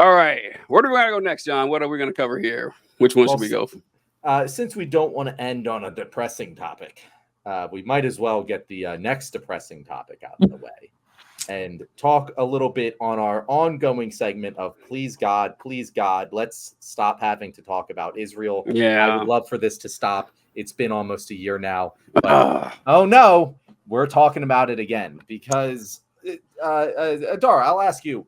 All right. Where do we want to go next, John? What are we going to cover here? Which one should we go for? Since we don't want to end on a depressing topic, we might as well get the next depressing topic out of the way and talk a little bit on our ongoing segment of please God, let's stop having to talk about Israel. Yeah. I would love for this to stop. It's been almost a year now. But, oh, no, we're talking about it again because, Dara, I'll ask you,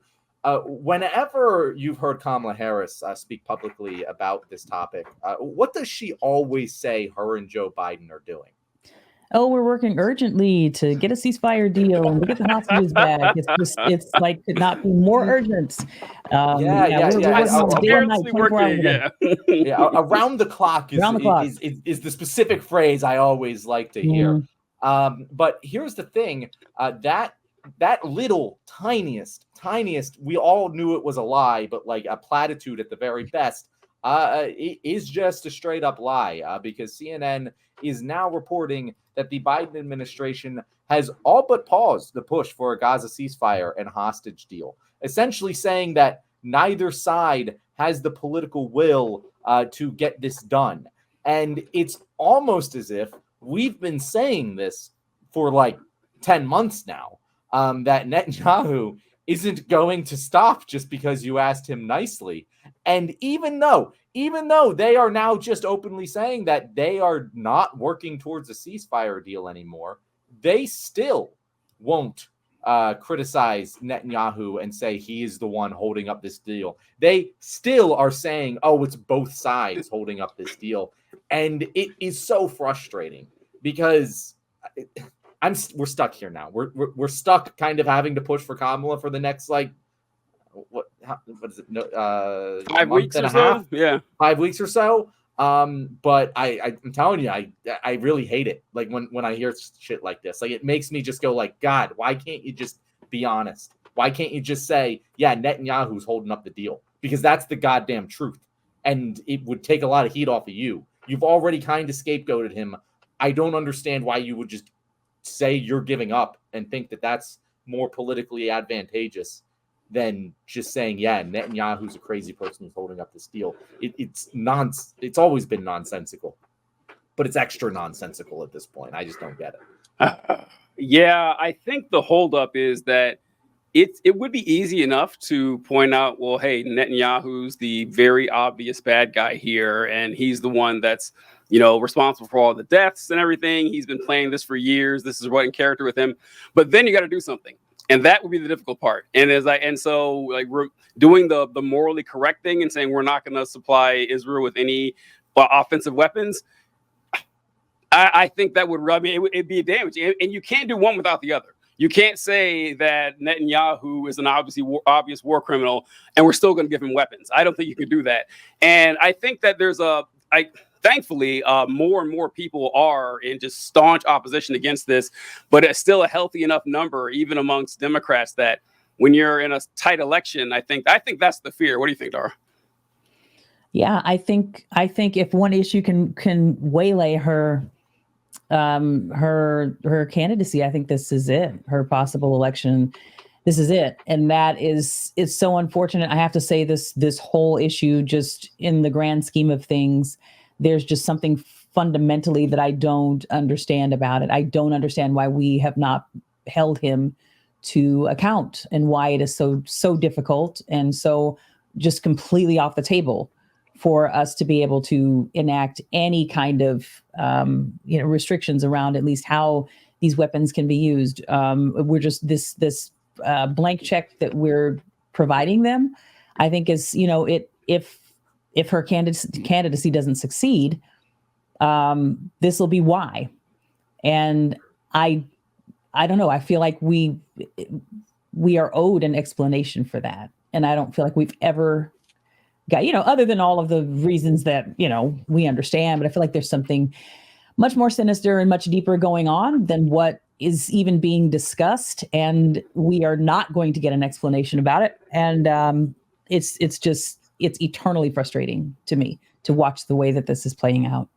whenever you've heard Kamala Harris speak publicly about this topic, what does she always say her and Joe Biden are doing? Oh, we're working urgently to get a ceasefire deal and to get the hostages back. It's like could not be more urgent. We're working. Around the clock is the specific phrase I always like to hear. But here's the thing: that little tiniest, we all knew it was a lie, but like a platitude at the very best. It is just a straight up lie because CNN is now reporting that the Biden administration has all but paused the push for a Gaza ceasefire and hostage deal, essentially saying that neither side has the political will to get this done. And it's almost as if we've been saying this for like 10 months now, that Netanyahu isn't going to stop just because you asked him nicely. And even though they are now just openly saying that they are not working towards a ceasefire deal anymore, they still won't criticize Netanyahu and say he is the one holding up this deal. They still are saying, oh, it's both sides holding up this deal. And it is so frustrating because we're stuck here now. We're stuck kind of having to push for Kamala for the next what is it? 5 weeks or so. Yeah, 5 weeks or so. But I'm telling you, I really hate it. Like when I hear shit like this, like it makes me just go like, God, why can't you just be honest? Why can't you just say, yeah, Netanyahu's holding up the deal? Because that's the goddamn truth. And it would take a lot of heat off of you. You've already kind of scapegoated him. I don't understand why you would just say you're giving up and think that that's more politically advantageous than just saying, yeah, Netanyahu's a crazy person who's holding up this deal. It's always been nonsensical, but it's extra nonsensical at this point. I just don't get it. Yeah, I think the holdup is that it would be easy enough to point out, well, hey, Netanyahu's the very obvious bad guy here, and he's the one that's responsible for all the deaths and everything. He's been playing this for years. This is what in character with him. But then you got to do something. And that would be the difficult part. And so we're doing the morally correct thing and saying we're not going to supply Israel with any offensive weapons. I think that would rub me. It'd be a damage. And you can't do one without the other. You can't say that Netanyahu is an obvious war criminal and we're still going to give him weapons. I don't think you could do that. And I think that thankfully, more and more people are in just staunch opposition against this, but it's still a healthy enough number, even amongst Democrats, that when you're in a tight election, I think that's the fear. What do you think, Dara? Yeah, I think if one issue can waylay her candidacy, I think this is it. Her possible election, this is it, and it's so unfortunate. I have to say this whole issue, just in the grand scheme of things, there's just something fundamentally that I don't understand about it. I don't understand why we have not held him to account and why it is so difficult and so just completely off the table for us to be able to enact any kind of restrictions around at least how these weapons can be used. We're just this blank check that we're providing them, I think is, if her candidacy doesn't succeed, this will be why. And I don't know. I feel like we are owed an explanation for that. And I don't feel like we've ever got, other than all of the reasons that, we understand, but I feel like there's something much more sinister and much deeper going on than what is even being discussed. And we are not going to get an explanation about it. And it's eternally frustrating to me to watch the way that this is playing out.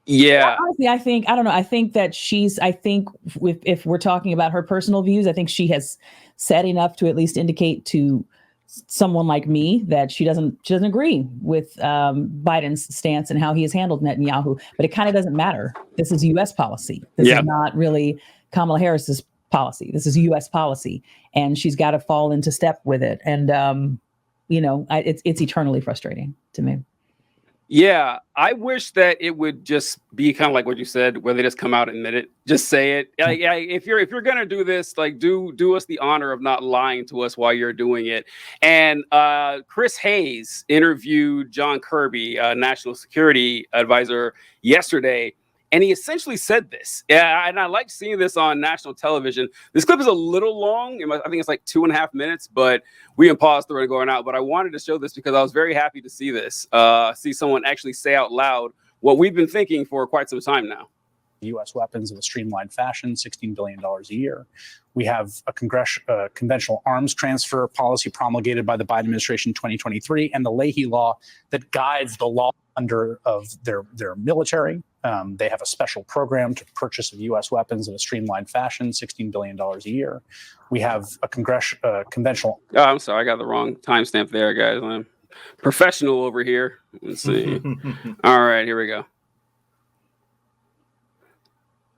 Yeah. Honestly, I think that if we're talking about her personal views, I think she has said enough to at least indicate to someone like me that she doesn't agree with Biden's stance and how he has handled Netanyahu, but it kind of doesn't matter. This is U.S. policy. This is not really Kamala Harris's policy. This is U.S. policy, and she's got to fall into step with it. And it's eternally frustrating to me. Yeah, I wish that it would just be kind of like what you said, where they just come out and admit it, just say it. Like, if you're gonna do this, like do us the honor of not lying to us while you're doing it. And Chris Hayes interviewed John Kirby, National Security Advisor, yesterday. And he essentially said this. Yeah, and I like seeing this on national television. This clip is a little long. I think it's like 2.5 minutes, but we can pause through it and going out. But I wanted to show this because I was very happy to see this, see someone actually say out loud what we've been thinking for quite some time now. U.S. weapons in a streamlined fashion, $16 billion a year. We have a conventional arms transfer policy promulgated by the Biden administration in 2023, and the Leahy law that guides the law under of their military. They have a special program to purchase of U.S. weapons in a streamlined fashion, $16 billion a year. We have a conventional. Oh, I'm sorry, I got the wrong timestamp there, guys. I'm professional over here. Let's see. All right, here we go.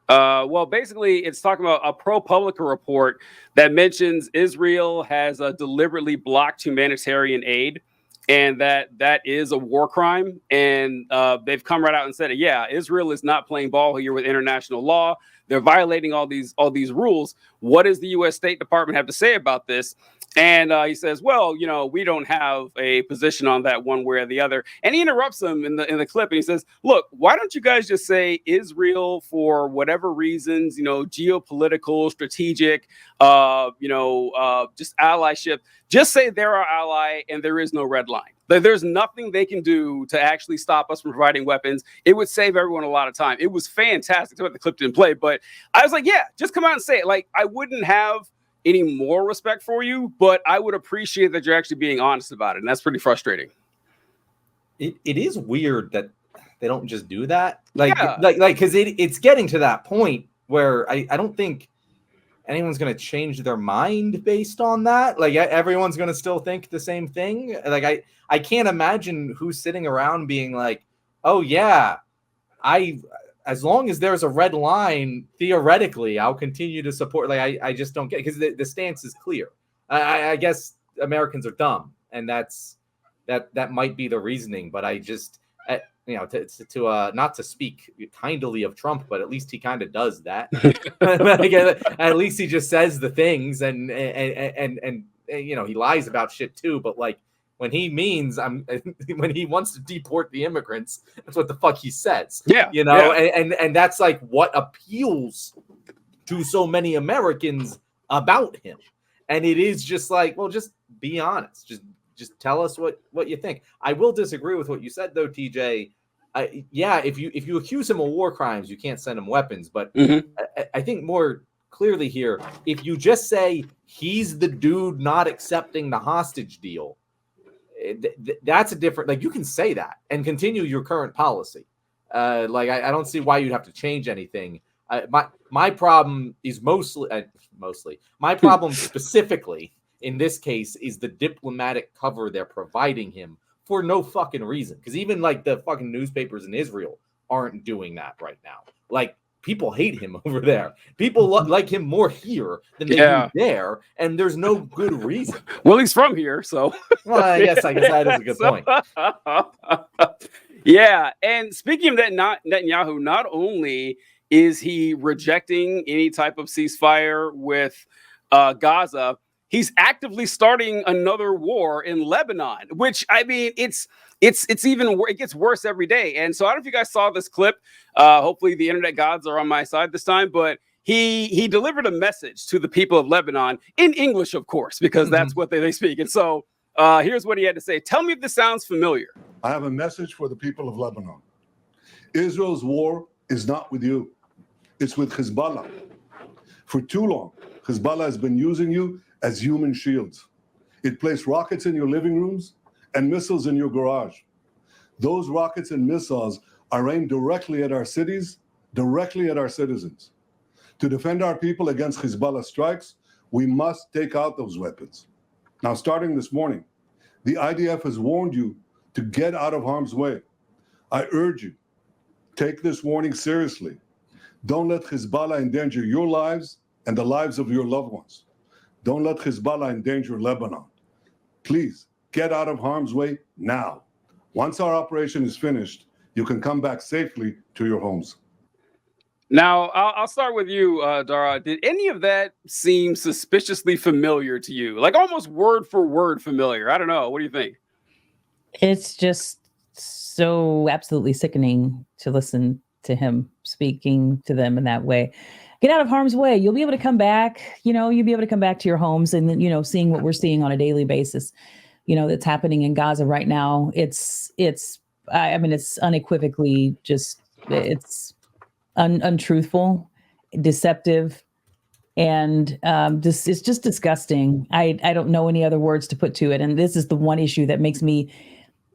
Well, basically, it's talking about a ProPublica report that mentions Israel has deliberately blocked humanitarian aid, and that is a war crime. And they've come right out and said, yeah, Israel is not playing ball here with international law. They're violating all these rules. What does the U.S. State Department have to say about this? And he says, well, we don't have a position on that one way or the other. And he interrupts them in the clip, and he says, look, why don't you guys just say Israel, for whatever reasons, geopolitical, strategic, just allyship, just say they're our ally and there is no red line. There's nothing they can do to actually stop us from providing weapons. It would save everyone a lot of time. It was fantastic. The clip didn't play, but I was like, yeah, just come out and say it. Like, I wouldn't have any more respect for you, but I would appreciate that you're actually being honest about it. And that's pretty frustrating. It is weird that they don't just do that. Because it's getting to that point where I don't think anyone's going to change their mind based on that. Like, everyone's going to still think the same thing. Like, I can't imagine who's sitting around being like, oh yeah, as long as there's a red line, theoretically, I'll continue to support. Like, I just don't get it, because the stance is clear. I guess Americans are dumb, and that might be the reasoning. But I just, to not to speak kindly of Trump, but at least he kind of does that. At least he just says the things, and he lies about shit too. But like, when he means when he wants to deport the immigrants, that's what the fuck he says. Yeah. And that's like what appeals to so many Americans about him. And it is just like, well, just be honest. Just tell us what you think. I will disagree with what you said though, TJ. If you accuse him of war crimes, you can't send him weapons. But I think more clearly here, if you just say he's the dude not accepting the hostage deal, that's a different, like, you can say that and continue your current policy. I don't see why you'd have to change anything. My problem is mostly my problem specifically in this case is the diplomatic cover they're providing him for no fucking reason. Because even like the fucking newspapers in Israel aren't doing that right now. Like, people hate him over there. People like him more here than they do there, and there's no good reason. Well, he's from here, so. Well, I guess that is a good point. Yeah, and speaking of that, Netanyahu, not only is he rejecting any type of ceasefire with Gaza, he's actively starting another war in Lebanon, which, I mean, it's even, it gets worse every day. And so I don't know if you guys saw this clip. Hopefully the internet gods are on my side this time, but he delivered a message to the people of Lebanon in English, of course, because that's what they speak. And so here's what he had to say. Tell me if this sounds familiar. I have a message for the people of Lebanon. Israel's war is not with you. It's with Hezbollah. For too long, Hezbollah has been using you as human shields. It placed rockets in your living rooms and missiles in your garage. Those rockets and missiles are aimed directly at our cities, directly at our citizens. To defend our people against Hezbollah strikes, we must take out those weapons. Now, starting this morning, The IDF has warned you to get out of harm's way. I urge you, take this warning seriously. Don't let Hezbollah endanger your lives and the lives of your loved ones. Don't let Hezbollah endanger Lebanon. Please get out of harm's way now. Once our operation is finished, you can come back safely to your homes. Now, I'll start with you, Dara. Did any of that seem suspiciously familiar to you? Like almost word for word familiar? I don't know. What do you think? It's just so absolutely sickening to listen to him speaking to them in that way. Get out of harm's way. You'll be able to come back. You'll be able to come back to your homes, and then, seeing what we're seeing on a daily basis, that's happening in Gaza right now. It's unequivocally just, it's untruthful, deceptive, and it's just disgusting. I don't know any other words to put to it. And this is the one issue that makes me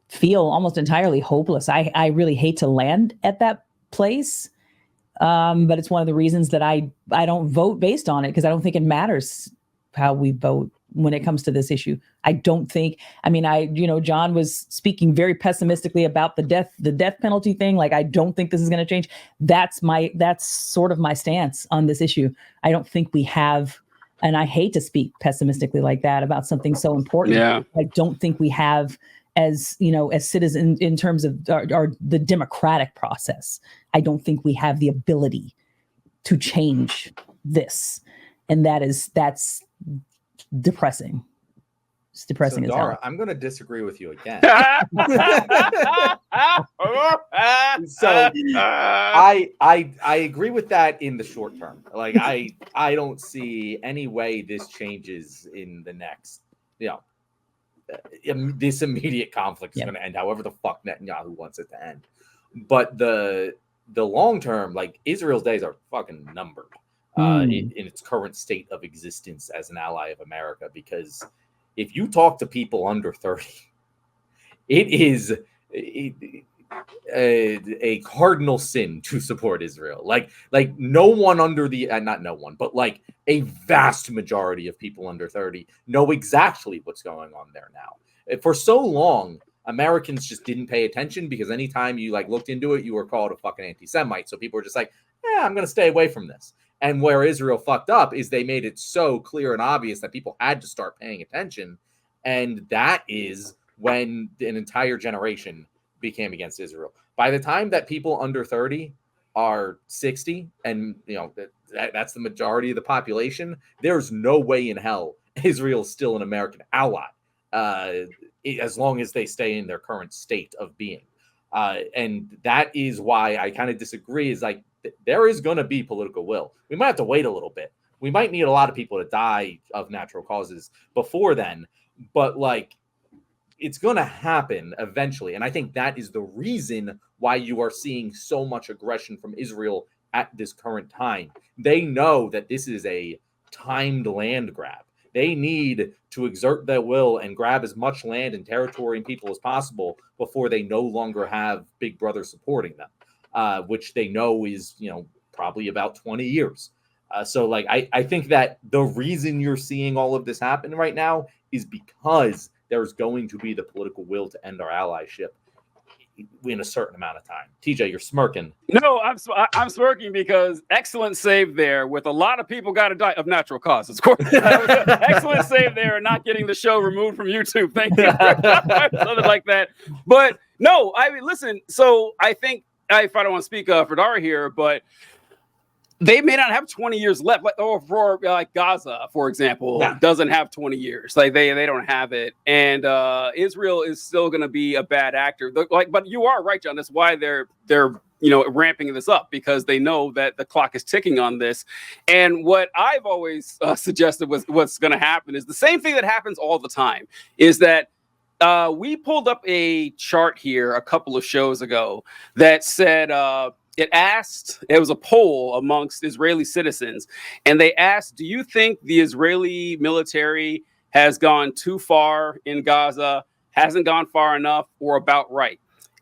feel almost entirely hopeless. I really hate to land at that place. But it's one of the reasons that I don't vote based on it, because I don't think it matters how we vote when it comes to this issue. I don't think, Jon was speaking very pessimistically about the death penalty thing. Like, I don't think this is going to change. That's sort of my stance on this issue. I don't think we have, and I hate to speak pessimistically like that about something so important. Yeah. I don't think we have, as citizens, in terms of the democratic process, I don't think we have the ability to change this. And that's depressing. It's depressing as Dara, hell. I'm going to disagree with you again. So I agree with that in the short term. Like, I don't see any way this changes in the next, this immediate conflict is going to end however the fuck Netanyahu wants it to end. But the long term, like, Israel's days are fucking numbered in its current state of existence as an ally of America. Because if you talk to people under 30, it is a cardinal sin to support Israel. Like no one under the not no one, but like a vast majority of people under 30 know exactly what's going on there now. For so long, Americans just didn't pay attention, because anytime you looked into it, you were called a fucking anti-Semite. So people were just like, I'm going to stay away from this. And where Israel fucked up is they made it so clear and obvious that people had to start paying attention. And that is when an entire generation became against Israel. By the time that people under 30 are 60, and that's the majority of the population, there's no way in hell Israel's still an American ally, as long as they stay in their current state of being. And that is why I kind of disagree, is like, there is going to be political will. We might have to wait a little bit. We might need a lot of people to die of natural causes before then, but it's going to happen eventually. And I think that is the reason why you are seeing so much aggression from Israel at this current time. They know that this is a timed land grab. They need to exert their will and grab as much land and territory and people as possible before they no longer have Big Brother supporting them, which they know is, probably about 20 years. So I think that the reason you're seeing all of this happen right now is because there's going to be the political will to end our allyship in a certain amount of time. TJ, you're smirking. No, I'm smirking because excellent save there, with a lot of people got to die of natural causes. Of course, excellent save there, and not getting the show removed from YouTube. Thank you, something like that. But no, listen. So I think, if I don't want to speak for Dara here, but they may not have 20 years left, for Gaza, for example, doesn't have 20 years. They don't have it, and Israel is still going to be a bad actor. But you are right, Jon. That's why they're ramping this up, because they know that the clock is ticking on this. And what I've always suggested was what's going to happen is the same thing that happens all the time. Is that we pulled up a chart here a couple of shows ago that said. It was a poll amongst Israeli citizens, and they asked, do you think the Israeli military has gone too far in Gaza, hasn't gone far enough, or about right?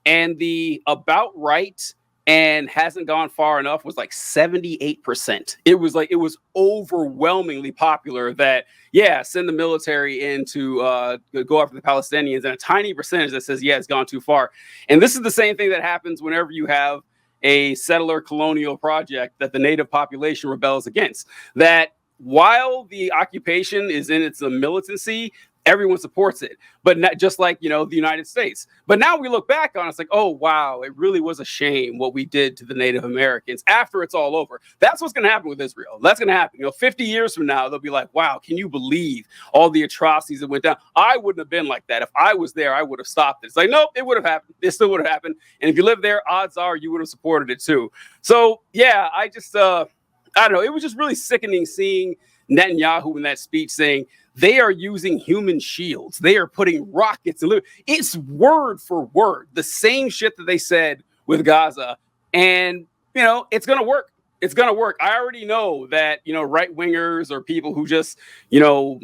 And the about right and hasn't gone far enough was like 78%. It was overwhelmingly popular that, yeah, send the military in to go after the Palestinians, and a tiny percentage that says, yeah, it's gone too far. And this is the same thing that happens whenever you have a settler colonial project that the native population rebels against. That while the occupation is in its militancy, everyone supports it, but not just like, the United States. But now we look back on it, it's like, oh, wow, it really was a shame what we did to the Native Americans after it's all over. That's what's going to happen with Israel. That's going to happen. 50 years from now, they'll be like, wow, can you believe all the atrocities that went down? I wouldn't have been like that. If I was there, I would have stopped it. It's like, nope, it would have happened. It still would have happened. And if you live there, odds are you would have supported it too. So, yeah, I don't know. It was just really sickening seeing Netanyahu in that speech saying, they are using human shields. They are putting rockets. It's word for word the same shit that they said with Gaza. And, it's going to work. It's going to work. I already know that, right wingers or people who just,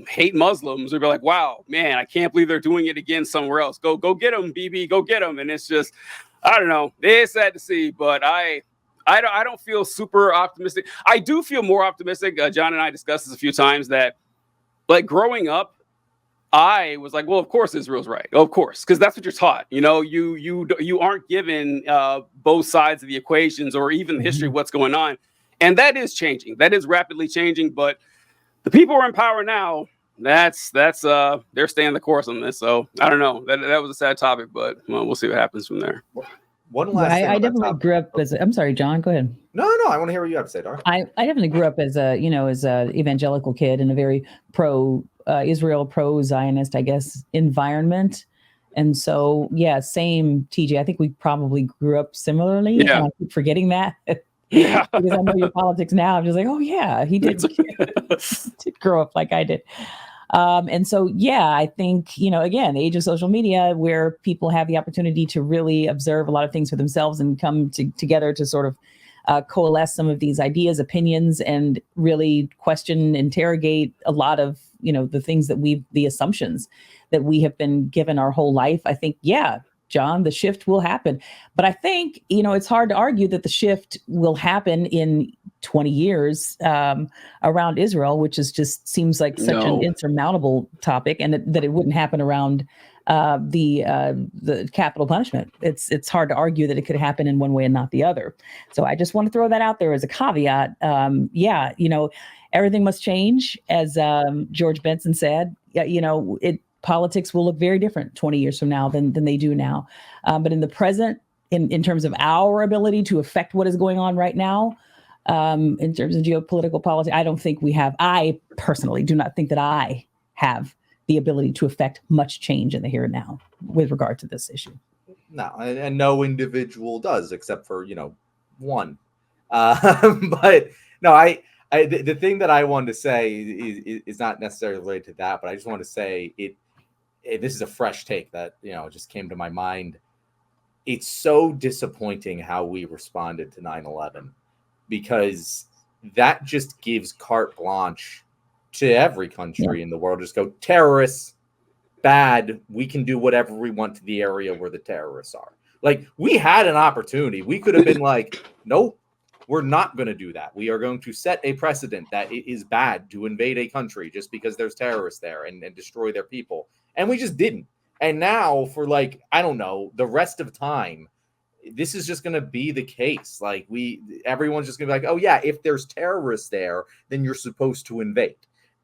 hate Muslims will be like, wow, man, I can't believe they're doing it again somewhere else. Go get them, BB. Go get them. And it's just, I don't know. It's sad to see, but I don't feel super optimistic. I do feel more optimistic. John and I discussed this a few times that, like, growing up, I was like, well, of course Israel's right. Of course, because that's what you're taught. You aren't given both sides of the equations or even the history of what's going on. And that is changing. That is rapidly changing. But the people who are in power now, they're staying the course on this. So I don't know. That was a sad topic, but we'll see what happens from there. One last thing. I definitely grew up as I'm sorry, John, go ahead. No, I want to hear what you have to say, Dara. I definitely grew up as a evangelical kid in a very pro Israel, pro Zionist, I guess, environment. And so, yeah, same TJ. I think we probably grew up similarly. Yeah. And I keep forgetting that. Yeah. Because I know your politics now. I'm just like, oh yeah, he did grow up like I did. And so, yeah, I think, again, the age of social media where people have the opportunity to really observe a lot of things for themselves and come together to sort of coalesce some of these ideas, opinions, and really question, interrogate a lot of, the things that the assumptions that we have been given our whole life. I think, yeah, John, the shift will happen. But I think, it's hard to argue that the shift will happen in 20 years around Israel, which just seems like such an insurmountable topic, and that it wouldn't happen around the capital punishment. It's hard to argue that it could happen in one way and not the other. So I just want to throw that out there as a caveat. Everything must change, as George Benson said. Politics will look very different 20 years from now than they do now. But in the present, in terms of our ability to affect what is going on right now, in terms of geopolitical policy, I don't think we have. I personally do not think that I have the ability to affect much change in the here and now with regard to this issue. No, and no individual does, except for one. But no, the thing that I wanted to say is not necessarily related to that, but I just want to say this is a fresh take that just came to my mind. It's so disappointing how we responded to 9/11, because that just gives carte blanche to every country in the world. Just go, terrorists, bad. We can do whatever we want to the area where the terrorists are. Like, we had an opportunity. We could have been like, nope, we're not going to do that. We are going to set a precedent that it is bad to invade a country just because there's terrorists there and destroy their people. And we just didn't. And now for the rest of time, this is just going to be the case. Like, everyone's just going to be like, oh yeah, if there's terrorists there, then you're supposed to invade.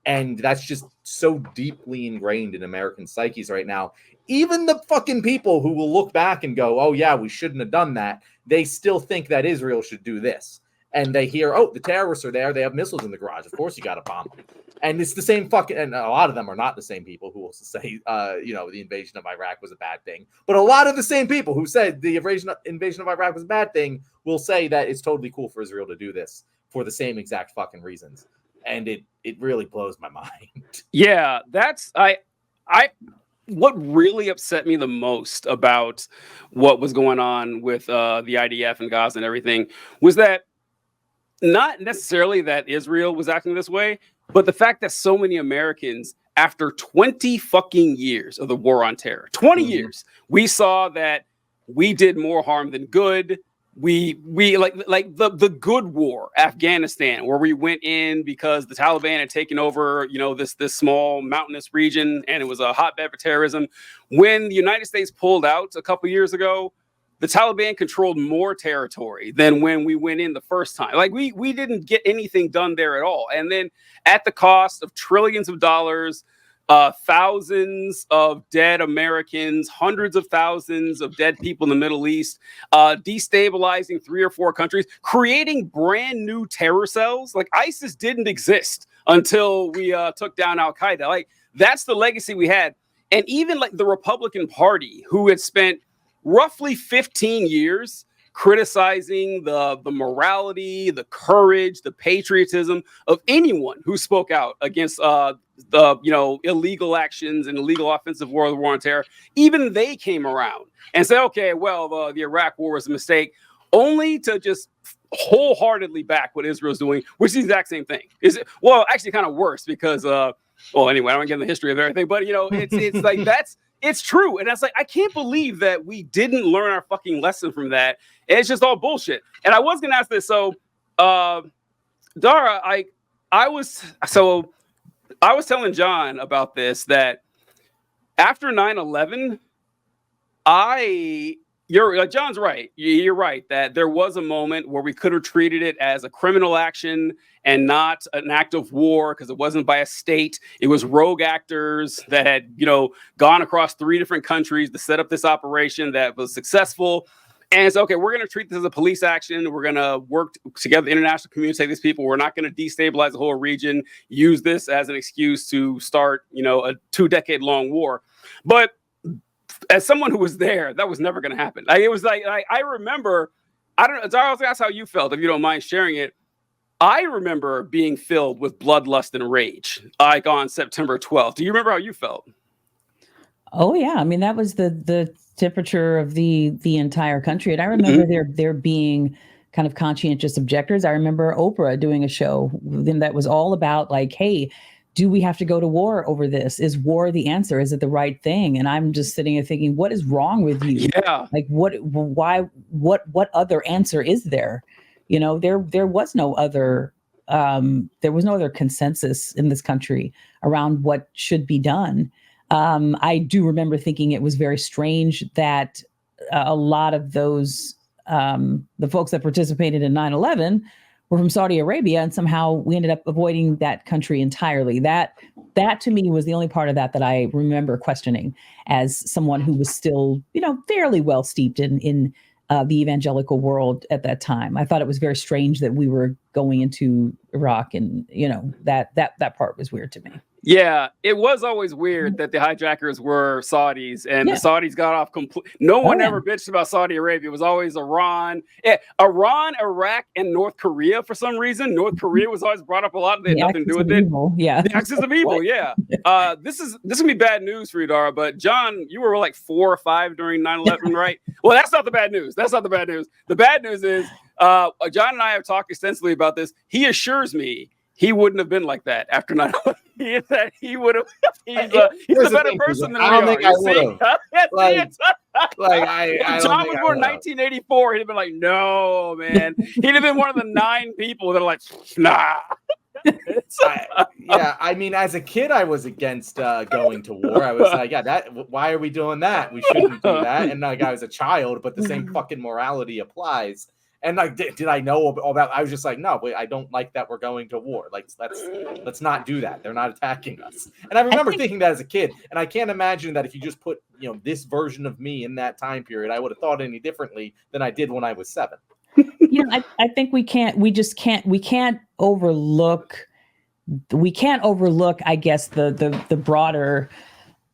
And that's just so deeply ingrained in American psyches right now. Even the fucking people who will look back and go, oh yeah, we shouldn't have done that, they still think that Israel should do this. And they hear, oh, the terrorists are there. They have missiles in the garage. Of course you got to bomb them. And it's the same and a lot of them are not the same people who will say, the invasion of Iraq was a bad thing. But a lot of the same people who said the invasion of Iraq was a bad thing will say that it's totally cool for Israel to do this for the same exact fucking reasons. And it really blows my mind. Yeah, what really upset me the most about what was going on with the IDF and Gaza and everything was that not necessarily that Israel was acting this way, but the fact that so many Americans, after 20 fucking years of the war on terror, 20 years, we saw that we did more harm than good. we like the good war, Afghanistan, where we went in because the Taliban had taken over, this small mountainous region, and it was a hotbed for terrorism. When the United States pulled out a couple years ago, the Taliban controlled more territory than when we went in the first time. Like we didn't get anything done there at all. And then at the cost of trillions of dollars, thousands of dead Americans, hundreds of thousands of dead people in the Middle East, destabilizing 3 or 4 countries, creating brand new terror cells. Like ISIS didn't exist until we took down Al-Qaeda. Like that's the legacy we had. And even like the Republican Party, who had spent roughly 15 years criticizing the morality, the courage, the patriotism of anyone who spoke out against the illegal actions and illegal offensive war on terror. Even they came around and said, okay, well, the Iraq war was a mistake, only to just wholeheartedly back what Israel's doing, which is the exact same thing. Actually kind of worse because anyway, I don't get in the history of everything, but it's like it's true. And that's like, I can't believe that we didn't learn our fucking lesson from that. And it's just all bullshit. And I was going to ask this. So, Dara, I was telling Jon about this, that after 9/11, John's right. You're right that there was a moment where we could have treated it as a criminal action and not an act of war, because it wasn't by a state. It was rogue actors that had, gone across 3 different countries to set up this operation that was successful. And it's okay, we're going to treat this as a police action. We're going to work together, the international community, take these people. We're not going to destabilize the whole region, use this as an excuse to start, a 2-decade-long war. But as someone who was there, that was never going to happen. Like, it was like, I remember, I don't know, Dara, that's how you felt, if you don't mind sharing it. I remember being filled with bloodlust and rage, like on September 12th. Do you remember how you felt? Oh yeah, I mean that was the temperature of the entire country, and I remember there being kind of conscientious objectors. I remember Oprah doing a show that was all about like, hey, do we have to go to war over this? Is war the answer? Is it the right thing? And I'm just sitting there thinking, what is wrong with you? Yeah. Like what other answer is there? There was no other consensus in this country around what should be done. I do remember thinking it was very strange that a lot of those, the folks that participated in 9/11 were from Saudi Arabia, and somehow we ended up avoiding that country entirely. That to me was the only part of that I remember questioning as someone who was still, fairly well steeped in the evangelical world at that time. I thought it was very strange that we were going into Iraq, and that part was weird to me. Yeah, it was always weird that the hijackers were Saudis, and the Saudis got off completely. No one ever bitched about Saudi Arabia. It was always Iran. Iran, Iraq, and North Korea for some reason. North Korea was always brought up a lot. They had nothing to do with it. Yeah. The axis of evil, yeah. This is gonna be bad news for you, Dara, but Jon, you were like 4 or 5 during 9/11, right? Well, that's not the bad news. That's not the bad news. The bad news is Jon and I have talked extensively about this. He assures me he wouldn't have been like that after 9/11. He would have. He's a better person than we are. I don't think I would have. Jon was born in 1984. He'd have been like, no, man. He'd have been one of the 9 people that are like, nah. I mean, as a kid, I was against going to war. I was like, why are we doing that? We shouldn't do that. And like, I was a child, but the same fucking morality applies. And like, did I know all that? I was just like, no, I don't like that we're going to war. Like, let's not do that. They're not attacking us. And I remember thinking that as a kid. And I can't imagine that if you just put, this version of me in that time period, I would have thought any differently than I did when I was 7. I think we can't overlook, I guess, the broader,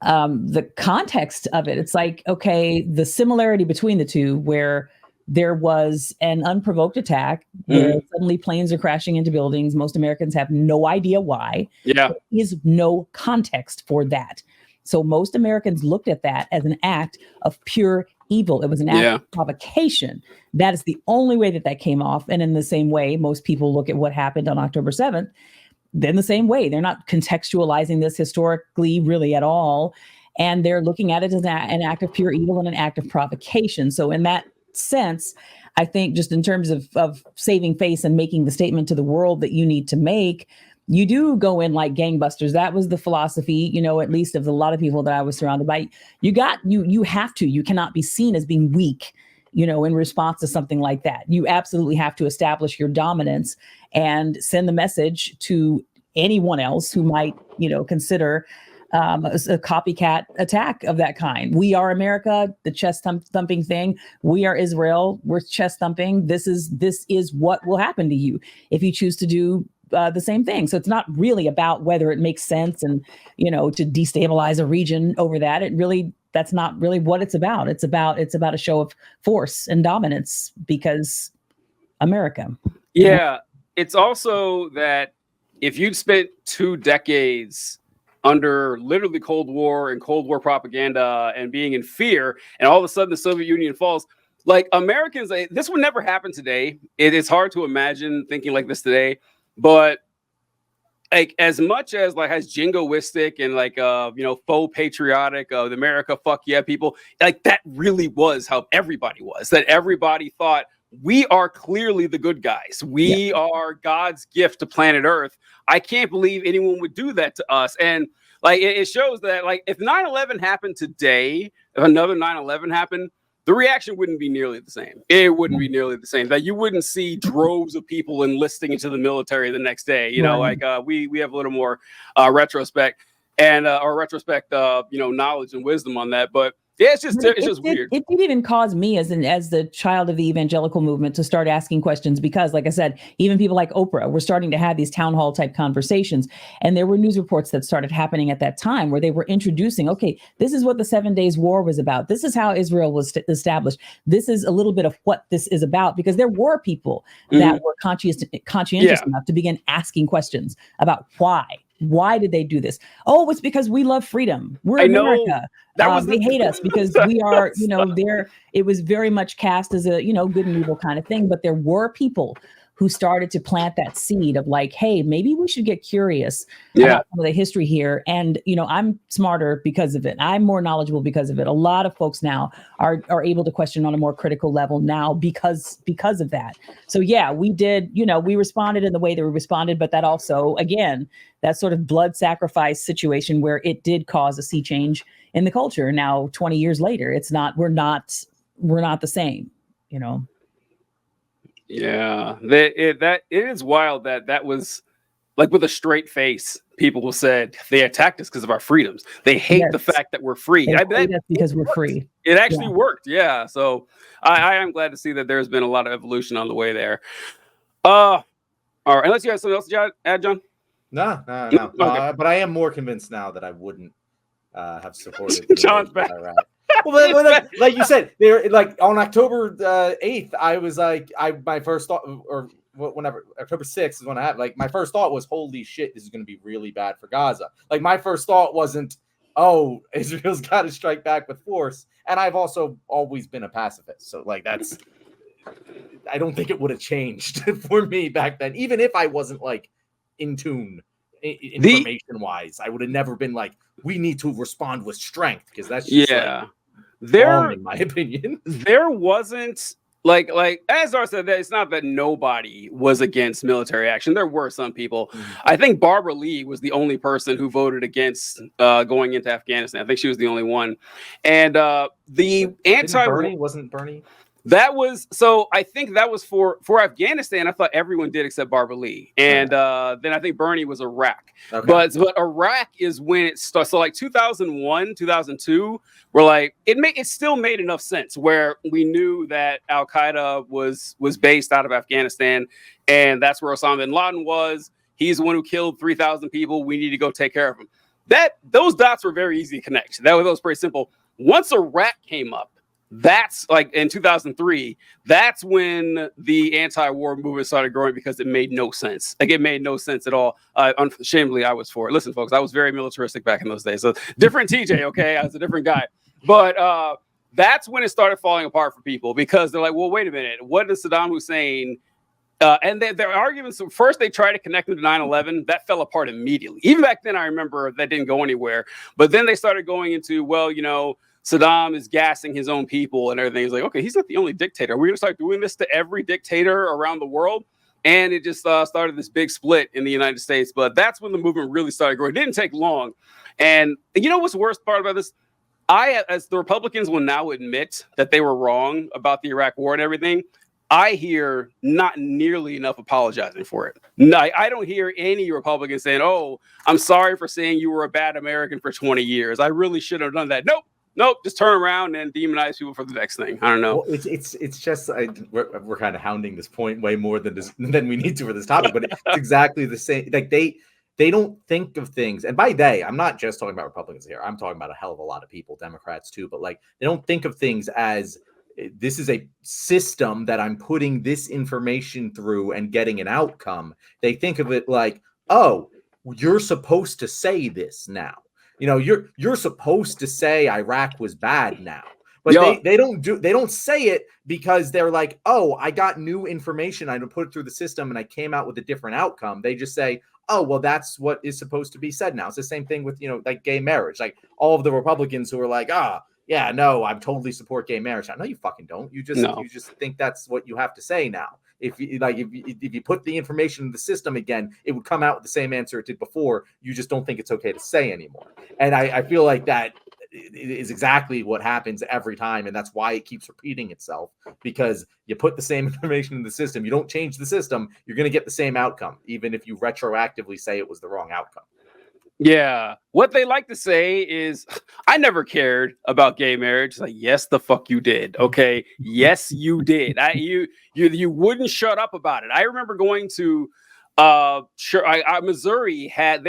the context of it. It's like, okay, the similarity between the two, where there was an unprovoked attack where suddenly planes are crashing into buildings. Most Americans have no idea why. Yeah. There is no context for that. So most Americans looked at that as an act of pure evil. It was an act of provocation. That is the only way that came off. And in the same way, most people look at what happened on October 7th. Then the same way, they're not contextualizing this historically really at all. And they're looking at it as an act of pure evil and an act of provocation. So in that sense, I think just in terms of saving face and making the statement to the world that you need to make, you do go in like gangbusters. That was the philosophy, at least of a lot of people that I was surrounded by. You have to. You cannot be seen as being weak, in response to something like that. You absolutely have to establish your dominance and send the message to anyone else who might, consider a copycat attack of that kind. We are America, the chest thumping thing. We are Israel, we're chest thumping. This is what will happen to you if you choose to do the same thing. So it's not really about whether it makes sense and, to destabilize a region over that. That's not really what it's about. It's about a show of force and dominance because America. Yeah. It's also that if you'd spent 2 decades under literally Cold War and Cold War propaganda and being in fear, and all of a sudden the Soviet Union falls, like Americans, this would never happen today. It is hard to imagine thinking like this today, but like as much as like as jingoistic and like faux patriotic of America, fuck yeah, people, like that really was how everybody was. That everybody thought we are clearly the good guys. We are God's gift to planet Earth. I can't believe anyone would do that to us. And like it shows that like if 9/11 happened today, if another 9/11 happened, the reaction wouldn't be nearly the same. It wouldn't be nearly the same. That you wouldn't see droves of people enlisting into the military the next day. We have a little more retrospect and knowledge and wisdom on that. But yeah, it's just weird. It did even cause me as the child of the evangelical movement to start asking questions because, like I said, even people like Oprah were starting to have these town hall type conversations. And there were news reports that started happening at that time where they were introducing, okay, this is what the 7 Days War was about. This is how Israel was established. This is a little bit of what this is about, because there were people that were conscientious enough to begin asking questions about why. Why did they do this? Oh, it's because we love freedom. We're America. They hate us because we are, there. It was very much cast as a, good and evil kind of thing. But there were people who started to plant that seed of like, hey, maybe we should get curious about some of the history here. And, I'm smarter because of it. I'm more knowledgeable because of it. A lot of folks now are able to question on a more critical level now because of that. So, yeah, we did, we responded in the way that we responded. But that also, again, that sort of blood sacrifice situation where it did cause a sea change in the culture. Now, 20 years later, we're not the same, Yeah, it is wild that was like with a straight face. People said they attacked us because of our freedoms. They hate the fact that we're free. They hate us because we're free. It actually worked. Yeah. So I am glad to see that there's been a lot of evolution on the way there. All right. Unless you have something else to add, John? No. Okay. But I am more convinced now that I wouldn't have supported John's back. Well, like you said, there, like on October 8th, I was like, my first thought, or whenever October 6th is when I had, like, my first thought was, holy shit, this is going to be really bad for Gaza. Like, my first thought wasn't, oh, Israel's got to strike back with force. And I've also always been a pacifist, so like I don't think it would have changed for me back then, even if I wasn't like in tune information wise. I would have never been like, we need to respond with strength, because that's just wrong, in my opinion. There wasn't like as Dara said, that it's not that nobody was against military action. There were some people. I think Barbara Lee was the only person who voted against going into Afghanistan. I think she was the only one. And the wasn't Bernie. That was, so I think that was for Afghanistan. I thought everyone did except Barbara Lee. And then I think Bernie was Iraq. Okay. But Iraq is when it starts. So like 2001, 2002, we're like, it still made enough sense where we knew that Al-Qaeda was based out of Afghanistan. And that's where Osama bin Laden was. He's the one who killed 3,000 people. We need to go take care of him. Those dots were very easy to connect. That was pretty simple. Once Iraq came up, that's like in 2003, that's when the anti-war movement started growing, because it made no sense. Like, it made no sense at all. Unashamedly, I was for it. Listen, folks, I was very militaristic back in those days. So different TJ, okay? I was a different guy. But that's when it started falling apart for people, because they're like, well, wait a minute. What does Saddam Hussein... and their arguments, so first they tried to connect them to 9/11. That fell apart immediately. Even back then, I remember that didn't go anywhere. But then they started going into, well, Saddam is gassing his own people and everything. He's like, okay, he's not the only dictator. We're going to start doing this to every dictator around the world. And it just started this big split in the United States. But that's when the movement really started growing. It didn't take long. And you know what's the worst part about this? As the Republicans will now admit that they were wrong about the Iraq war and everything, I hear not nearly enough apologizing for it. No, I don't hear any Republicans saying, oh, I'm sorry for saying you were a bad American for 20 years. I really should have done that. Nope. Just turn around and demonize people for the next thing. I don't know. Well, it's just we're kind of hounding this point way more than we need to for this topic, but it's exactly the same. Like they don't think of things, and by they, I'm not just talking about Republicans here. I'm talking about a hell of a lot of people, Democrats too. But like they don't think of things as this is a system that I'm putting this information through and getting an outcome. They think of it like, oh, you're supposed to say this now. You know, you're supposed to say Iraq was bad now. But they don't say it because they're like, oh, I got new information. I put it through the system and I came out with a different outcome. They just say, oh, well, that's what is supposed to be said now. It's the same thing with, like gay marriage. Like all of the Republicans who are like, yeah, no, I totally support gay marriage. No, you fucking don't. You just think that's what you have to say now. If you put the information in the system again, it would come out with the same answer it did before. You just don't think it's okay to say anymore. And I feel like that is exactly what happens every time. And that's why it keeps repeating itself, because you put the same information in the system. You don't change the system. You're going to get the same outcome, even if you retroactively say it was the wrong outcome. Yeah. What they like to say is, I never cared about gay marriage. It's like, yes, the fuck you did. Okay. Yes, you did. You wouldn't shut up about it. I remember going to Missouri had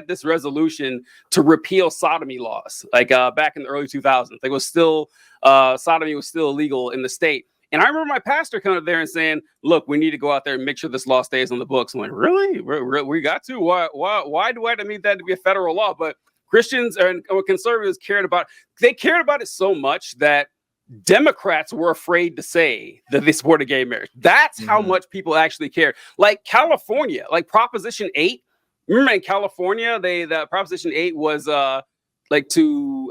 this resolution to repeal sodomy laws, like back in the early 2000s. It was still sodomy was still illegal in the state. And I remember my pastor coming up there and saying, look, we need to go out there and make sure this law stays on the books. I'm like, really? We got to? Why do I need that to be a federal law? But Christians and conservatives cared about it so much that Democrats were afraid to say that they supported gay marriage. That's how much people actually care. Like California, like Proposition 8. Remember in California, the Proposition 8 was I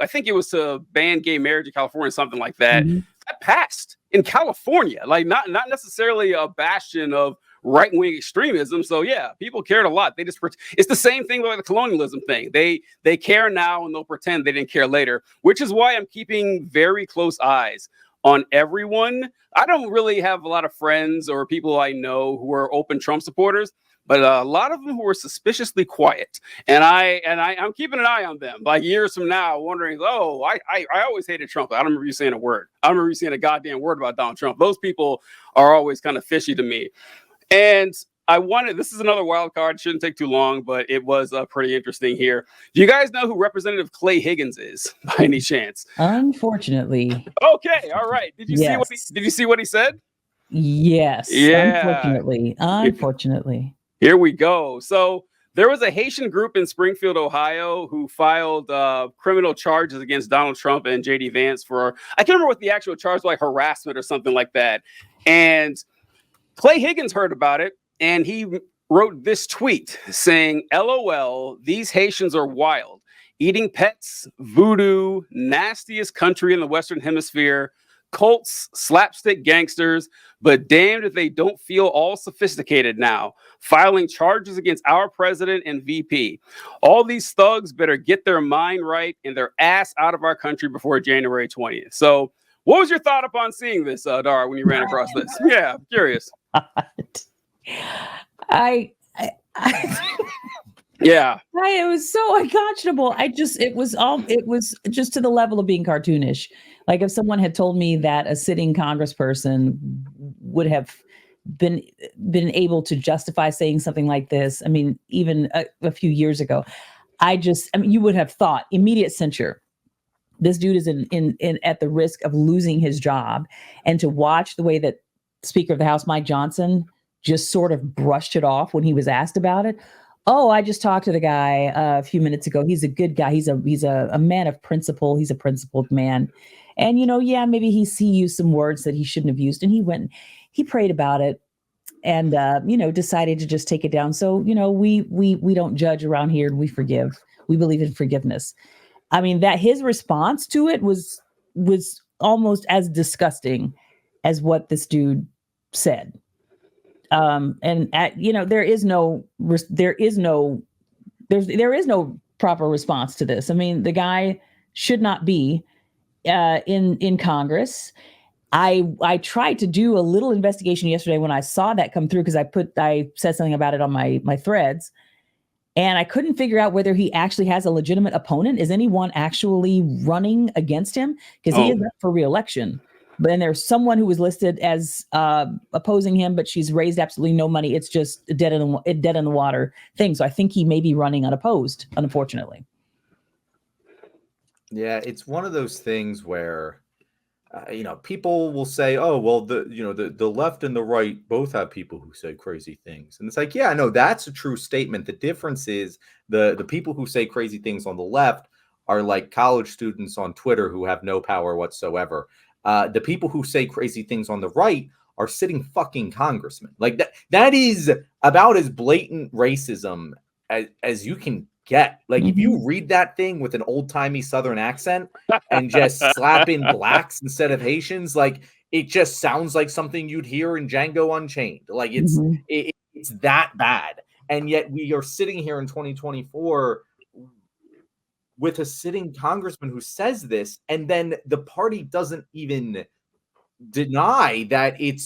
think it was to ban gay marriage in California, something like that. Mm-hmm. That passed in California, like not necessarily a bastion of right-wing extremism. So yeah, people cared a lot. It's the same thing with the colonialism thing. They care now and they'll pretend they didn't care later, which is why I'm keeping very close eyes on everyone. I don't really have a lot of friends or people I know who are open Trump supporters, but a lot of them who are suspiciously quiet. And I'm keeping an eye on them. Like years from now, wondering, oh, I always hated Trump. I don't remember you saying a word. I don't remember you saying a goddamn word about Donald Trump. Those people are always kind of fishy to me. And this is another wild card. Shouldn't take too long, but it was pretty interesting here. Do you guys know who Representative Clay Higgins is by any chance? Unfortunately. Okay. All right. Did you see what he said? Yes. Yeah. Unfortunately. Here we go. So there was a Haitian group in Springfield, Ohio, who filed criminal charges against Donald Trump and J.D. Vance for, I can't remember what the actual charge was, like harassment or something like that. And Clay Higgins heard about it, and he wrote this tweet saying, LOL, these Haitians are wild. Eating pets, voodoo, nastiest country in the Western Hemisphere, cults, slapstick gangsters, but damned if they don't feel all sophisticated now, filing charges against our president and VP. All these thugs better get their mind right and their ass out of our country before January 20th. So what was your thought upon seeing this, Dara, when you ran across this? Yeah, I'm curious. Yeah. It was so unconscionable. It was just to the level of being cartoonish. Like if someone had told me that a sitting congressperson would have been able to justify saying something like this, I mean, even a few years ago, you would have thought immediate censure. This dude is in at the risk of losing his job, and to watch the way that Speaker of the House Mike Johnson just sort of brushed it off when he was asked about it. Oh, I just talked to the guy a few minutes ago. He's a good guy. He's a man of principle. He's a principled man. And, maybe he used some words that he shouldn't have used. And he went, he prayed about it and, decided to just take it down. So, we don't judge around here, and we forgive. We believe in forgiveness. I mean, that his response to it was almost as disgusting as what this dude said. There is no proper response to this. I mean, the guy should not be in Congress. I tried to do a little investigation yesterday when I saw that come through, because I said something about it on my threads, and I couldn't figure out whether he actually has a legitimate opponent. Is anyone actually running against him? Because he is up for re-election. But then there's someone who was listed as opposing him, but she's raised absolutely no money. It's just a dead in the water thing. So I think he may be running unopposed, unfortunately. Yeah, it's one of those things where, people will say, "Oh, well, the left and the right both have people who say crazy things," and it's like, yeah, no, that's a true statement. The difference is the people who say crazy things on the left are like college students on Twitter who have no power whatsoever. The people who say crazy things on the right are sitting fucking congressmen. Like that is about as blatant racism as you can get. Like, if you read that thing with an old-timey Southern accent and just slap in blacks instead of Haitians, like, it just sounds like something you'd hear in Django Unchained. Like, it's that bad. And yet we are sitting here in 2024 with a sitting congressman who says this, and then the party doesn't even deny that it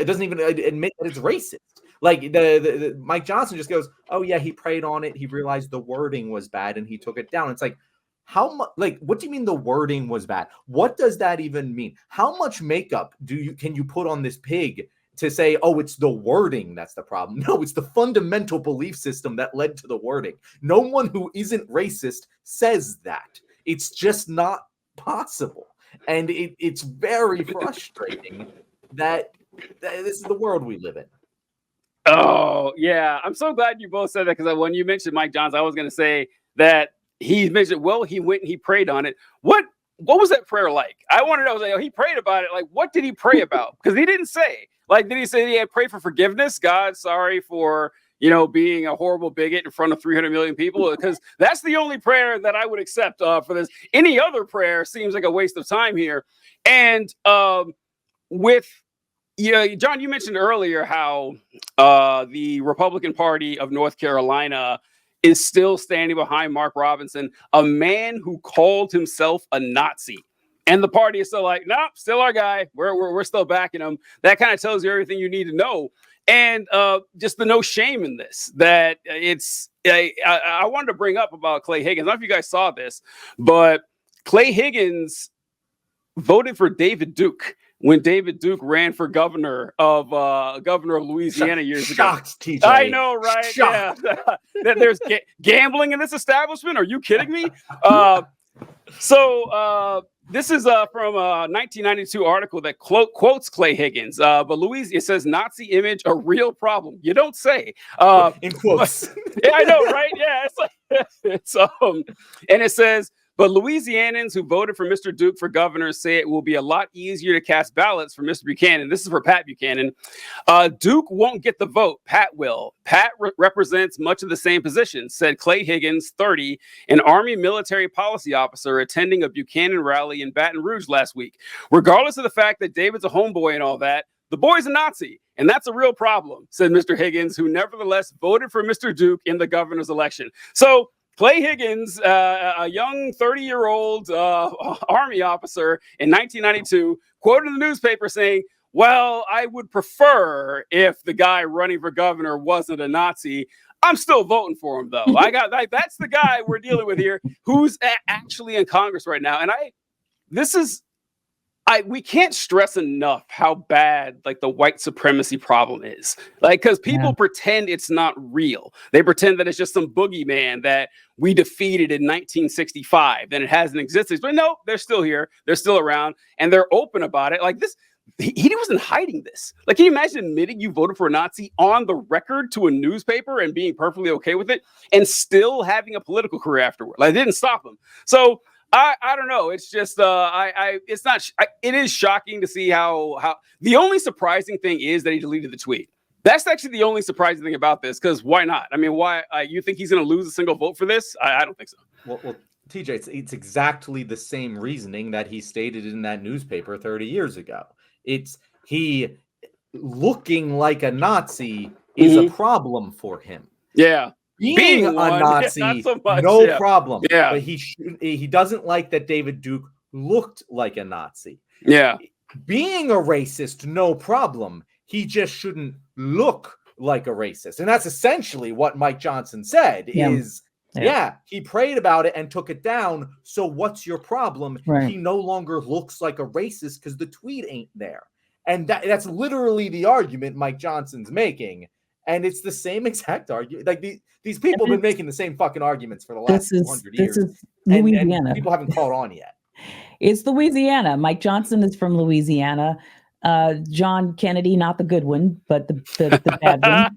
doesn't even admit that it's racist. Like the Mike Johnson just goes, "Oh yeah, he prayed on it. He realized the wording was bad and he took it down." It's like, how much? Like, what do you mean the wording was bad? What does that even mean? How much makeup can you put on this pig to say, "Oh, it's the wording that's the problem"? No, it's the fundamental belief system that led to the wording. No one who isn't racist says that. It's just not possible, and it's very frustrating that this is the world we live in. Oh, yeah. I'm so glad you both said that, because when you mentioned Mike Johnson, I was going to say that he mentioned, well, he went and he prayed on it. What was that prayer like? I want to know. Like, he prayed about it. Like, what did he pray about? Because he didn't say. Like, did he say he had prayed for forgiveness? God, sorry for, being a horrible bigot in front of 300 million people? Because that's the only prayer that I would accept for this. Any other prayer seems like a waste of time here. And John, you mentioned earlier how the Republican Party of North Carolina is still standing behind Mark Robinson, a man who called himself a Nazi. And the party is still like, nope, still our guy. We're still backing him. That kind of tells you everything you need to know. And just the no shame in this, that it's, I wanted to bring up about Clay Higgins. I don't know if you guys saw this, but Clay Higgins voted for David Duke when David Duke ran for governor of Louisiana years ago. Shocked, TJ. I know, right? Shocked. Yeah. There's gambling in this establishment. Are you kidding me? This is from a 1992 article that quotes Clay Higgins. But it says Nazi image a real problem. You don't say. In quotes. Yeah, I know, right? Yeah, and it says, but Louisianans who voted for Mr. Duke for governor say it will be a lot easier to cast ballots for Mr. Buchanan. This is for Pat Buchanan. Duke won't get the vote. Pat will. Pat represents much of the same position, said Clay Higgins, 30, an Army military policy officer attending a Buchanan rally in Baton Rouge last week. Regardless of the fact that David's a homeboy and all that, the boy's a Nazi, and that's a real problem, said Mr. Higgins, who nevertheless voted for Mr. Duke in the governor's election. So Clay Higgins, a young 30-year-old Army officer in 1992, quoted in the newspaper saying, well, I would prefer if the guy running for governor wasn't a Nazi. I'm still voting for him, though. That's the guy we're dealing with here, who's actually in Congress right now. And we can't stress enough how bad like the white supremacy problem is. Like, because people pretend it's not real. They pretend that it's just some boogeyman that we defeated in 1965, then it hasn't existed. But no, they're still here. They're still around, and they're open about it. Like this, he wasn't hiding this. Like, can you imagine admitting you voted for a Nazi on the record to a newspaper and being perfectly okay with it, and still having a political career afterward? Like, it didn't stop him. So I don't know. It's just it is shocking to see how the only surprising thing is that he deleted the tweet. That's actually the only surprising thing about this, because why not? I mean, why you think he's going to lose a single vote for this? I don't think so. Well, TJ, it's exactly the same reasoning that he stated in that newspaper 30 years ago. It's he looking like a Nazi is a problem for him. Yeah. Being a one, Nazi, not so much, no problem. Yeah. But he doesn't like that David Duke looked like a Nazi. Yeah. Being a racist, no problem. He just shouldn't look like a racist. And that's essentially what Mike Johnson said is, he prayed about it and took it down. So what's your problem? Right. He no longer looks like a racist because the tweet ain't there. And that's literally the argument Mike Johnson's making. And it's the same exact argument. Like these people have been making the same fucking arguments for the last 200 years. This is Louisiana. And people haven't caught on yet. It's Louisiana. Mike Johnson is from Louisiana. John Kennedy, not the good one, but the bad one,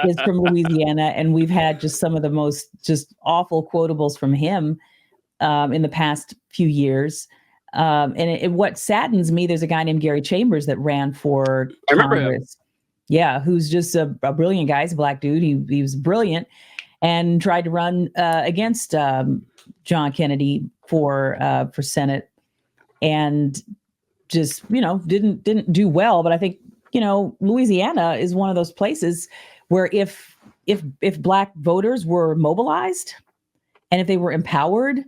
is from Louisiana. And we've had just some of the most just awful quotables from him in the past few years. And what saddens me, there's a guy named Gary Chambers that ran for Congress. Yeah, who's just a brilliant guy. He's a black dude. He was brilliant and tried to run against John Kennedy for Senate, and just didn't do well. But I think Louisiana is one of those places where if black voters were mobilized and if they were empowered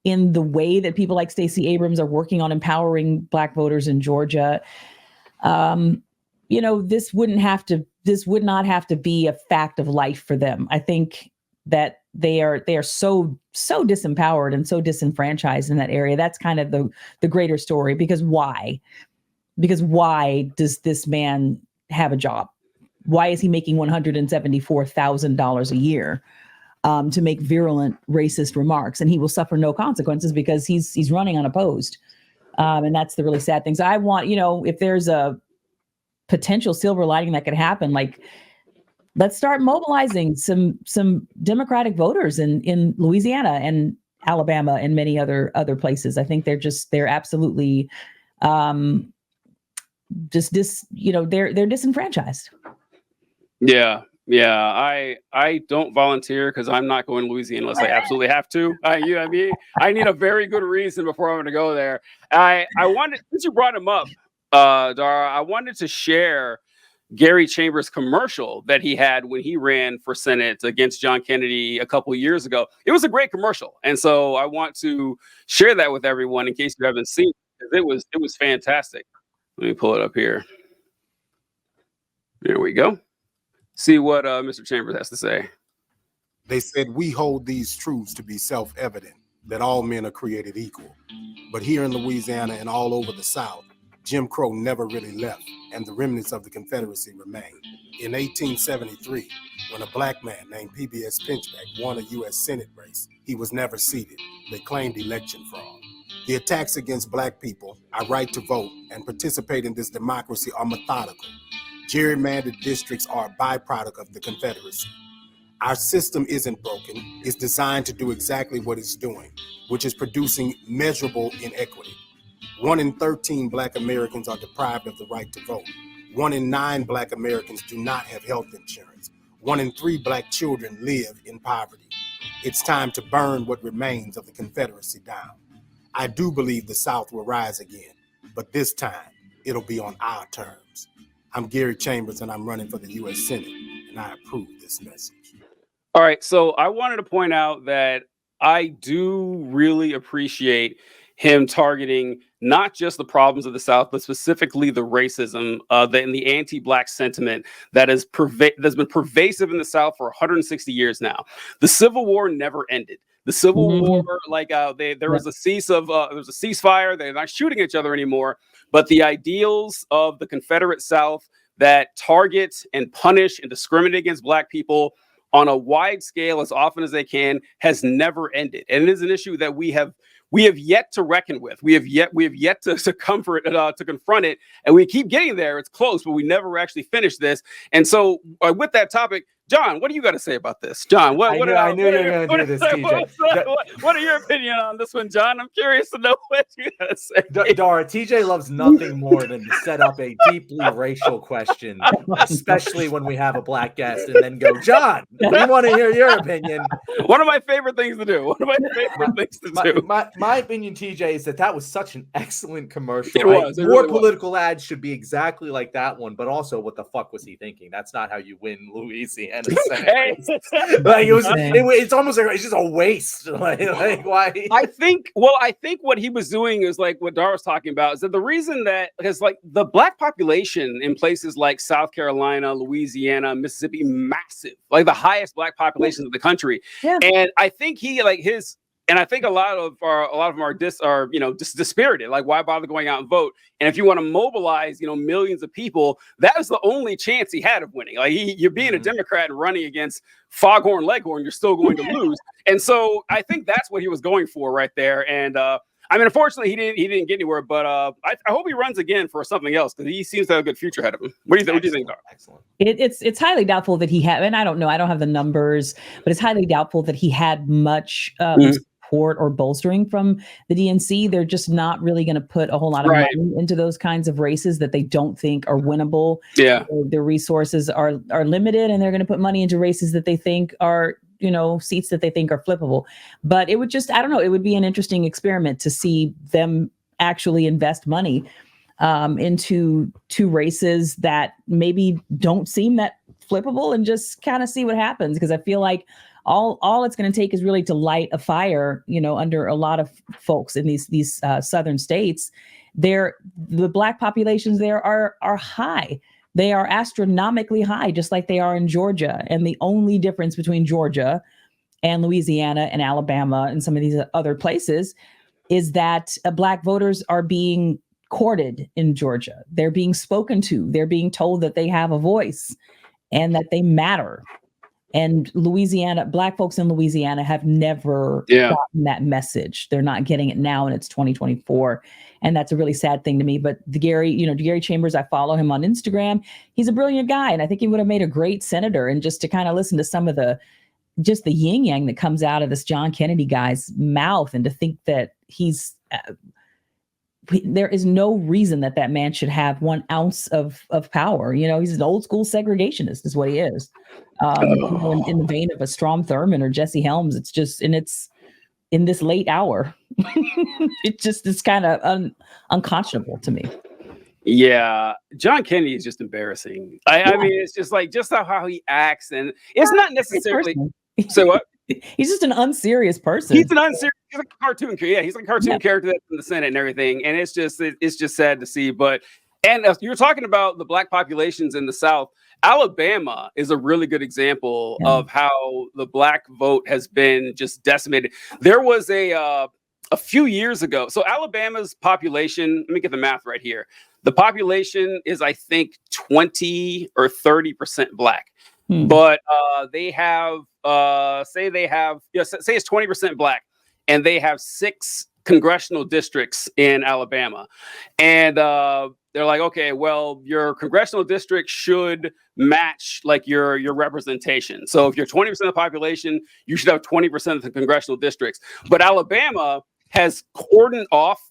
in the way that people like Stacey Abrams are working on empowering black voters in Georgia, this would not have to be a fact of life for them. I think that they are so disempowered and so disenfranchised in that area. That's kind of the greater story. Because why does this man have a job? Why is he making $174,000 a year to make virulent racist remarks, and he will suffer no consequences because he's running unopposed? And that's the really sad thing. So I want, if there's a potential silver lining that could happen, like, let's start mobilizing some Democratic voters in Louisiana and Alabama and many other places. I think they're absolutely they're disenfranchised. Yeah. I don't volunteer because I'm not going to Louisiana unless I absolutely have to. I need a very good reason before I'm going to go there. I wanted, since you brought him up, Dara, I wanted to share Gary Chambers' commercial that he had when he ran for Senate against John Kennedy a couple of years ago. It was a great commercial, and so I want to share that with everyone in case you haven't seen it. It was fantastic. Let me pull it up here. There we go. See what Mr. Chambers has to say. They said, "We hold these truths to be self-evident, that all men are created equal. But here in Louisiana and all over the South, Jim Crow never really left, and the remnants of the Confederacy remain. In 1873, when a black man named P.B.S. Pinchback won a U.S. Senate race, he was never seated. They claimed election fraud. The attacks against black people, our right to vote and participate in this democracy, are methodical. Gerrymandered districts are a byproduct of the Confederacy. Our system isn't broken. It's designed to do exactly what it's doing, which is producing measurable inequity. 1 in 13 Black Americans are deprived of the right to vote. 1 in 9 Black Americans do not have health insurance. 1 in 3 Black children live in poverty. It's time to burn what remains of the Confederacy down. I do believe the South will rise again, but this time it'll be on our terms. I'm Gary Chambers, and I'm running for the U.S. Senate, and I approve this message. All right, so I wanted to point out that I do really appreciate him targeting not just the problems of the South, but specifically the racism and the anti-Black sentiment that's been pervasive in the South for 160 years now. The Civil War never ended. The Civil War, there was a ceasefire. They're not shooting each other anymore. But the ideals of the Confederate South that target and punish and discriminate against Black people on a wide scale as often as they can has never ended. And it is an issue that we have yet to reckon with. We have yet to confront it, and we keep getting there. It's close, but we never actually finished this. And so with that topic, John, what do you got to say about this? John, what I knew you were going to do this, TJ. What are your opinion on this one, John? I'm curious to know what you got to say. Dara, TJ loves nothing more than to set up a deeply racial question, especially when we have a black guest, and then go, John, we want to hear your opinion. One of my favorite things to do. My opinion, TJ, is that was such an excellent commercial. It was. It More really political ads should be exactly like that one, but also, what the fuck was he thinking? That's not how you win Louisiana Senate. Like it's almost like it's just a waste. Like why? I think what he was doing is like what Dara was talking about, is that the reason that, because like the black population in places like South Carolina, Louisiana, Mississippi, massive, like the highest black populations of the country. Yeah. And I think and I think a lot of them are dispirited. Like, why bother going out and vote? And if you want to mobilize, millions of people, that was the only chance he had of winning. Like, you're being a Democrat and running against Foghorn Leghorn, you're still going to lose. And so I think that's what he was going for right there. And unfortunately, he didn't get anywhere. But I hope he runs again for something else, because he seems to have a good future ahead of him. What do you think, Dara? Excellent. It's highly doubtful that he had, and I don't know, I don't have the numbers, but it's highly doubtful that he had much support or bolstering from the DNC. They're just not really going to put a whole lot of money into those kinds of races that they don't think are winnable. Yeah, their resources are limited, and they're going to put money into races that they think are, seats that they think are flippable. But it would just, I don't know, it would be an interesting experiment to see them actually invest money into two races that maybe don't seem that flippable, and just kind of see what happens. Because I feel like all it's going to take is really to light a fire, under a lot of folks in these southern states. The black populations there are high. They are astronomically high, just like they are in Georgia. And the only difference between Georgia and Louisiana and Alabama and some of these other places is that black voters are being courted in Georgia. They're being spoken to. They're being told that they have a voice and that they matter. And black folks in Louisiana have never gotten that message. They're not getting it now, and it's 2024. And that's a really sad thing to me. But Gary Chambers, I follow him on Instagram. He's a brilliant guy, and I think he would have made a great senator. And just to kind of listen to some of the yin yang that comes out of this John Kennedy guy's mouth, and to think that there is no reason that man should have 1 ounce of power. He's an old school segregationist is what he is. In the vein of a Strom Thurmond or Jesse Helms. It's just, and it's in this late hour. It's kind of unconscionable to me. Yeah, John Kennedy is just embarrassing. I mean, it's just like how he acts, and it's not necessarily. So what? He's just an unserious person. He's like a cartoon. Yeah, he's like a cartoon character that's in the Senate and everything. And it's just sad to see. But you're talking about the black populations in the South. Alabama is a really good example of how the black vote has been just decimated. There was a few years ago. So Alabama's population, let me get the math right here. The population is, I think, 20 or 30% black. But they have, say it's 20% black, and they have 6 congressional districts in Alabama. And they're like, okay, well, your congressional district should match like your representation. So if you're 20% of the population, you should have 20% of the congressional districts. But Alabama has cordoned off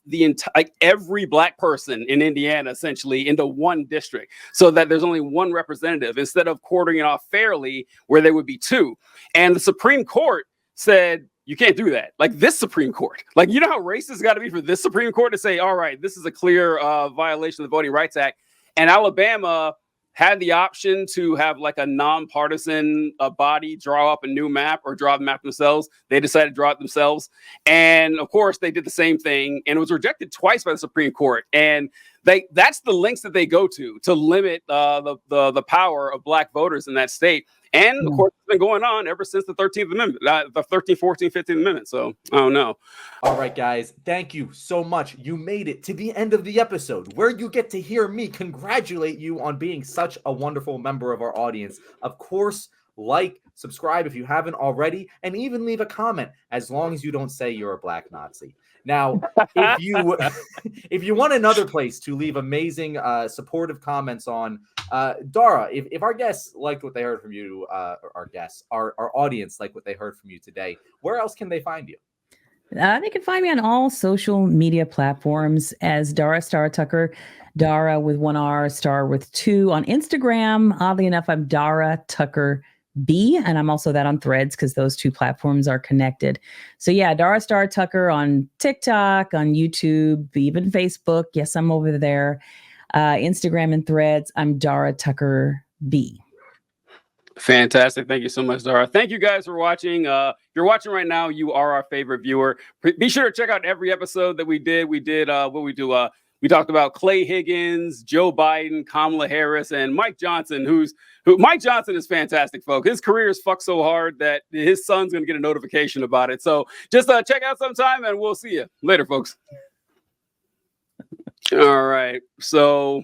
every black person in Indiana essentially into one district, so that there's only one representative instead of cordoning it off fairly where there would be 2. And the Supreme Court said, you can't do that. Like this Supreme Court, like, you know how racist it's got to be for this Supreme Court to say, all right, this is a clear violation of the Voting Rights Act. And Alabama had the option to have like a nonpartisan body draw up a new map or draw the map themselves. They decided to draw it themselves. And of course they did the same thing, and it was rejected twice by the Supreme Court. And that's the lengths that they go to limit the power of black voters in that state. And of course, it's been going on ever since the 13th Amendment, the 13th, 14th, 15th Amendment. So I don't know. All right, guys, thank you so much. You made it to the end of the episode, where you get to hear me congratulate you on being such a wonderful member of our audience. Of course, like, subscribe if you haven't already, and even leave a comment as long as you don't say you're a black Nazi. Now, if you want another place to leave amazing supportive comments on, Dara, if our guests liked what they heard from you, our audience liked what they heard from you today, where else can they find you? They can find me on all social media platforms as Dara Starr Tucker, Dara with 1 R, Star with 2. On Instagram, oddly enough, I'm Dara Tucker B, and I'm also that on Threads because those 2 platforms are connected. So yeah, Dara Starr Tucker on TikTok, on YouTube, even Facebook. Yes, I'm over there. Instagram and Threads, I'm Dara Tucker B. Fantastic. Thank you so much, Dara. Thank you guys for watching. If you're watching right now, you are our favorite viewer. Be sure to check out every episode that we did. We talked about Clay Higgins, Joe Biden, Kamala Harris, and Mike Johnson, who Mike Johnson is fantastic, folks. His career is fucked so hard that his son's going to get a notification about it. So just check out sometime, and we'll see you later, folks. All right. So